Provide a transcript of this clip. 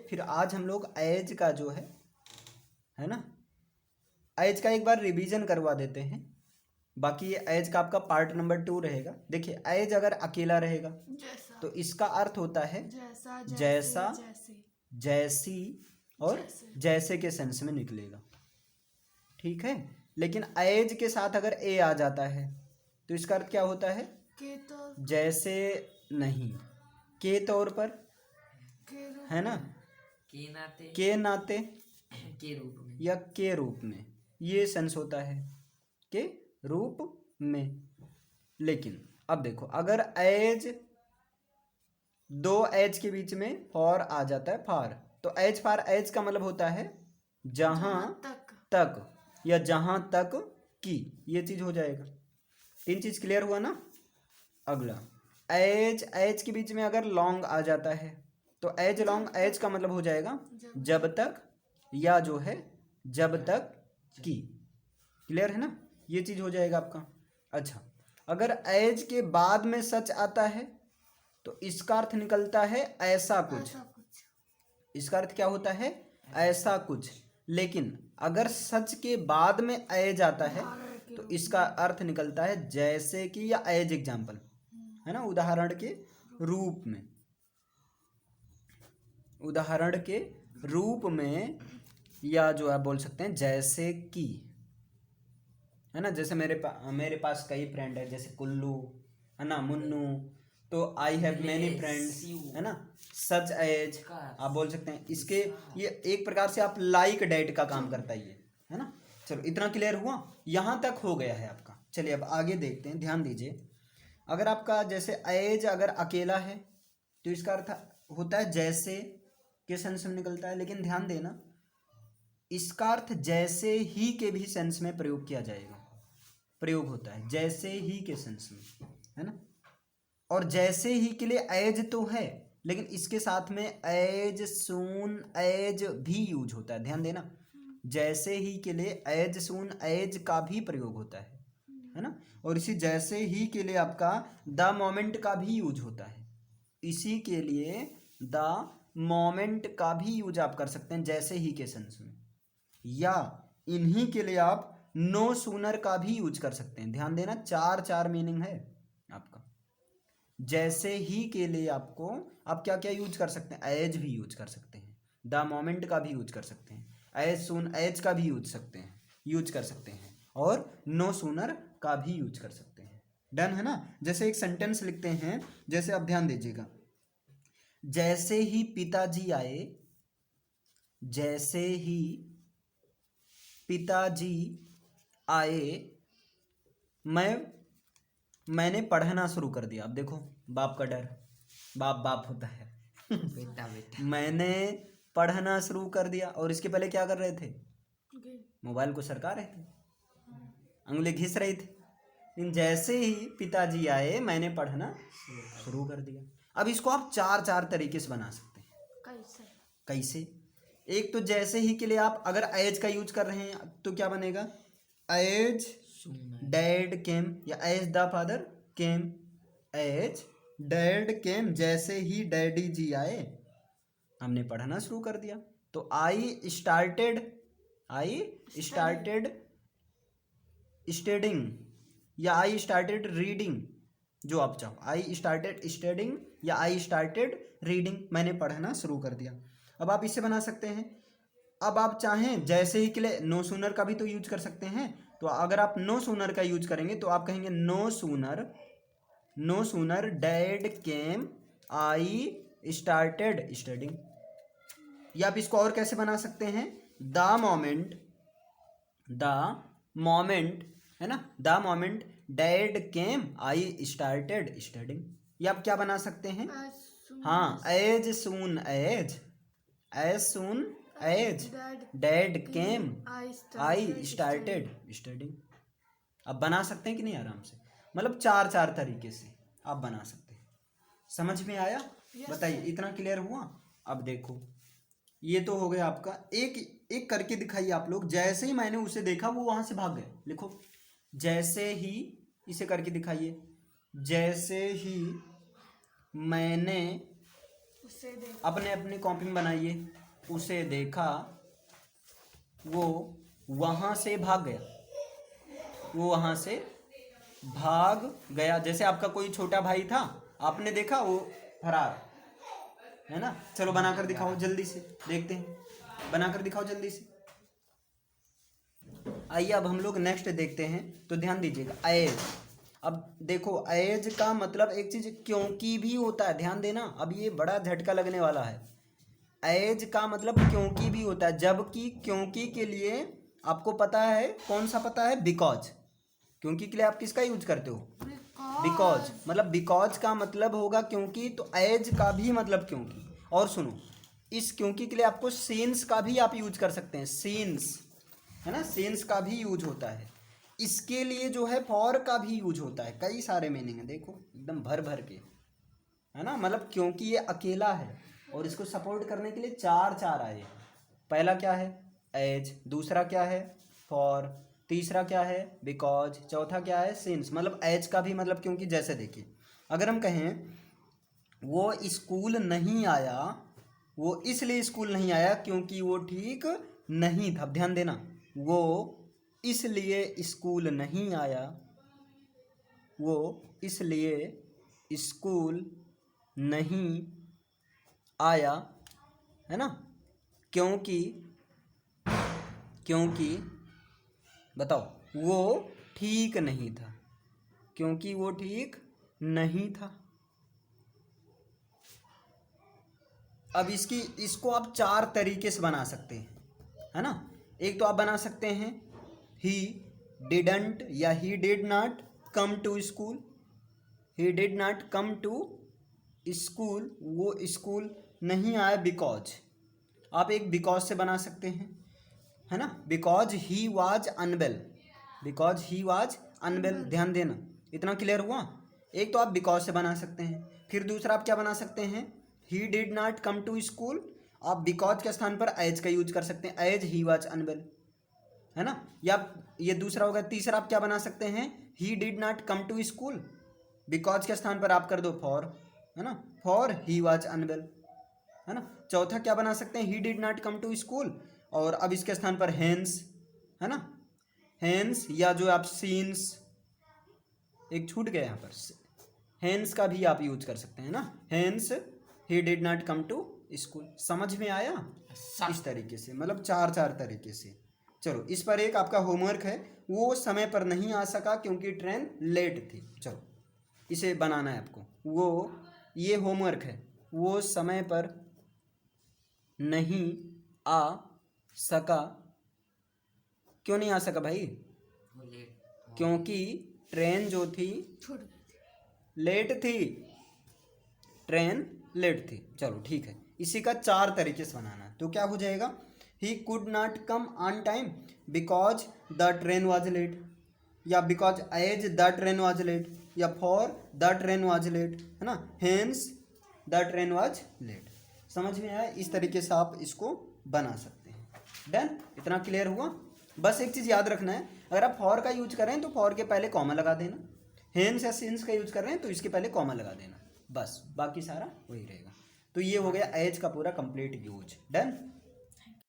फिर आज हम लोग एज का जो है ना, एज का एक बार रिवीजन करवा देते हैं। बाकी ये एज का आपका पार्ट नंबर 2 रहेगा। देखिए एज अगर अकेला रहेगा जैसा, तो इसका अर्थ होता है जैसा, जैसा, जैसे, जैसी और जैसे। जैसे के सेंस में निकलेगा, ठीक है। लेकिन एज के साथ अगर ए आ जाता है तो इसका अर्थ क्या होता है? के तौर, जैसे नहीं, के तौर पर, के रूप, है ना, के नाते, के नाते के रूप में, या के रूप में, ये सेंस होता है के रूप में। लेकिन अब देखो अगर एज, दो एज के बीच में फॉर आ जाता है, फार, तो एज फार एज का मतलब होता है जहां तक, तक या जहां तक की, ये चीज हो जाएगा। तीन चीज क्लियर हुआ ना। अगला एज, एज के बीच में अगर लॉन्ग आ जाता है तो एज लॉन्ग, एज का मतलब हो जाएगा जब तक या जो है जब तक की। क्लियर है ना, ये चीज हो जाएगा आपका। अच्छा, अगर एज के बाद में सच आता है तो इसका अर्थ निकलता है ऐसा कुछ। ऐसा कुछ, इसका अर्थ क्या होता है? ऐसा कुछ। लेकिन अगर सच के बाद में एज आता है तो इसका अर्थ निकलता है जैसे कि या एज एग्जाम्पल, है ना, उदाहरण के रूप में, उदाहरण के रूप में, या जो आप बोल सकते हैं जैसे कि, है ना। जैसे मेरे पास कई फ्रेंड है, जैसे कुल्लू, है ना, मुन्नू, तो आई हैव मैनी फ्रेंड्स, है ना। सच एज आप बोल सकते हैं इसके, ये एक प्रकार से आप लाइक डेट का काम करता है ना। चलो इतना क्लियर हुआ, यहाँ तक हो गया है आपका। चलिए अब आगे देखते हैं, ध्यान दीजिए। अगर आपका जैसे एज अगर अकेला है तो इसका अर्थ होता है जैसे के सेंस में निकलता है। लेकिन ध्यान देना, इसका अर्थ जैसे ही के भी सेंस में प्रयोग किया जाएगा, प्रयोग होता है जैसे ही के सेंस में, है ना। और जैसे ही के लिए एज तो है, लेकिन इसके साथ में एज, सून, एज भी यूज होता है। ध्यान देना, जैसे ही के लिए एज, सून, एज का भी प्रयोग होता है ना। और इसी जैसे ही के लिए आपका द मोमेंट का भी यूज होता है। इसी के लिए द मोमेंट का भी यूज आप कर सकते हैं जैसे ही के सेंस में, या इन्हीं के लिए आप नो सूनर का भी यूज कर सकते हैं। ध्यान देना, चार चार मीनिंग है आपका। जैसे ही के लिए आपको आप क्या क्या यूज कर सकते हैं? एज भी यूज कर सकते हैं, द मोमेंट का भी यूज कर सकते हैं, एज सून एज का भी यूज कर सकते हैं, और नो सूनर का भी यूज कर सकते हैं। डन है ना। जैसे एक सेंटेंस लिखते हैं, जैसे आप ध्यान दीजिएगा, जैसे ही पिताजी आए, जैसे ही पिताजी आए, मैंने पढ़ना शुरू कर दिया। अब देखो, बाप का डर, बाप बाप होता है बेटा बेटा, मैंने पढ़ना शुरू कर दिया, और इसके पहले क्या कर रहे थे? गे, मोबाइल को सरका रहे थे, उंगली घिस रही थी। लेकिन जैसे ही पिताजी आए मैंने पढ़ना शुरू कर दिया। अब इसको आप चार चार तरीके से बना सकते हैं। कैसे, कैसे? एक तो जैसे ही के लिए आप अगर एज का यूज कर रहे हैं तो क्या बनेगा? एज डैड केम, या as the father came, as dad came, जैसे ही डैडी जी आए हमने पढ़ना शुरू कर दिया। तो आई स्टार्टेड स्टडिंग, या आई स्टार्टेड रीडिंग, जो आप चाहो। आई स्टार्टेड स्टडिंग या आई स्टार्टेड रीडिंग, मैंने पढ़ना शुरू कर दिया। अब आप इसे बना सकते हैं। अब आप चाहें जैसे ही के लिए नो सूनर का भी तो यूज कर सकते हैं। तो अगर आप नो सूनर का यूज करेंगे तो आप कहेंगे no sooner dad came I started studying. या आप इसको और कैसे बना सकते हैं? द मोमेंट, है ना, the moment dad came I started studying. या आप क्या बना सकते हैं? हाँ, as soon as dad came I started studying. अब बना सकते हैं कि नहीं आराम से, मतलब चार चार तरीके से आप बना सकते हैं। समझ में आया? बताइए, इतना क्लियर हुआ? अब देखो, ये तो हो गया आपका। एक एक करके दिखाइए आप लोग। जैसे ही मैंने उसे देखा वो वहां से भाग गए। लिखो, जैसे ही, इसे करके दिखाइए। जैसे ही मैंने उसे देख अपने अपनी कॉपी में बनाइए। उसे देखा, वो वहां से भाग गया, वो वहां से भाग गया। जैसे आपका कोई छोटा भाई था, आपने देखा वो फरार है ना। चलो बनाकर दिखाओ जल्दी से, देखते हैं, बनाकर दिखाओ जल्दी से। आइए अब हम लोग नेक्स्ट देखते हैं, तो ध्यान दीजिएगा। एज, अब देखो एज का मतलब एक चीज क्योंकि भी होता है, ध्यान देना। अब ये बड़ा झटका लगने वाला है। एज का मतलब क्योंकि भी होता है, जबकि क्योंकि के लिए आपको पता है, कौन सा पता है, बिकॉज। क्योंकि के लिए आप किसका यूज करते हो, बिकॉज। मतलब बिकॉज का मतलब होगा क्योंकि, तो एज का भी मतलब क्योंकि। और सुनो, इस क्योंकि के लिए आपको सिंस का भी आप यूज कर सकते हैं, सिंस है ना, सिंस का भी यूज होता है। इसके लिए जो है फॉर का भी यूज होता है। कई सारे मीनिंग है, देखो एकदम भर भर के, है ना। मतलब क्योंकि ये अकेला है और इसको सपोर्ट करने के लिए चार चार आए। पहला क्या है, एज। दूसरा क्या है, फॉर। तीसरा क्या है, बिकॉज। चौथा क्या है, सिंस। मतलब एज का भी मतलब क्योंकि। जैसे देखिए, अगर हम कहें वो स्कूल नहीं आया, वो इसलिए स्कूल नहीं आया क्योंकि वो ठीक नहीं था। ध्यान देना, वो इसलिए स्कूल नहीं आया, वो इसलिए स्कूल नहीं आया, है ना। क्योंकि, क्योंकि बताओ, वो ठीक नहीं था, क्योंकि वो ठीक नहीं था। अब इसको आप चार तरीके से बना सकते हैं, है ना। एक तो आप बना सकते हैं ही डिडंट या he did not come to school. He did not come to school, वो स्कूल नहीं आया बिकॉज। आप एक बिकॉज से बना सकते हैं, है ना। Because he was unwell, because he was unwell. ध्यान देना, इतना क्लियर हुआ। एक तो आप बिकॉज से बना सकते हैं। फिर दूसरा आप क्या बना सकते हैं, he did not come to school, आप बिकॉज के स्थान पर एज का यूज कर सकते हैं, एज ही वाज अनवेल, है ना। या ये दूसरा होगा। तीसरा आप क्या बना सकते हैं, he did not come to school, because के स्थान पर आप कर दो फॉर, है ना, फॉर ही वाज अनवेल, है ना। चौथा क्या बना सकते हैं, he did not come to school, और अब इसके स्थान पर हेंस, है ना, हेंस। या जो आप सीन्स, एक छूट गया यहाँ पर, हेंस का भी आप यूज कर सकते हैं ना, hence he did not come to school. समझ में आया, इस तरीके से, मतलब चार चार तरीके से। चलो इस पर एक आपका होमवर्क है, वो समय पर नहीं आ सका क्योंकि ट्रेन लेट थी। चलो इसे बनाना है आपको, वो, ये होमवर्क है, वो समय पर नहीं आ सका। क्यों नहीं आ सका भाई, वो लेट, क्योंकि ट्रेन जो थी छूट गई थी। लेट थी, ट्रेन लेट थी। चलो ठीक है, इसी का चार तरीके से बनाना है। तो क्या हो जाएगा, he could not come on time because the train was late, या because as the train was late, या for the train was late, है ना, hence the train was late. समझ में आया, इस तरीके से आप इसको बना सकते हैं। डन, इतना क्लियर हुआ। बस एक चीज़ याद रखना है, अगर आप फॉर का यूज कर रहे हैं तो फॉर के पहले कॉमा लगा देना, हेंस या सिंस का यूज कर रहे हैं तो इसके पहले कॉमा लगा देना, बस बाकी सारा वही रहेगा। तो ये हो गया एज का पूरा कंप्लीट यूज। डन।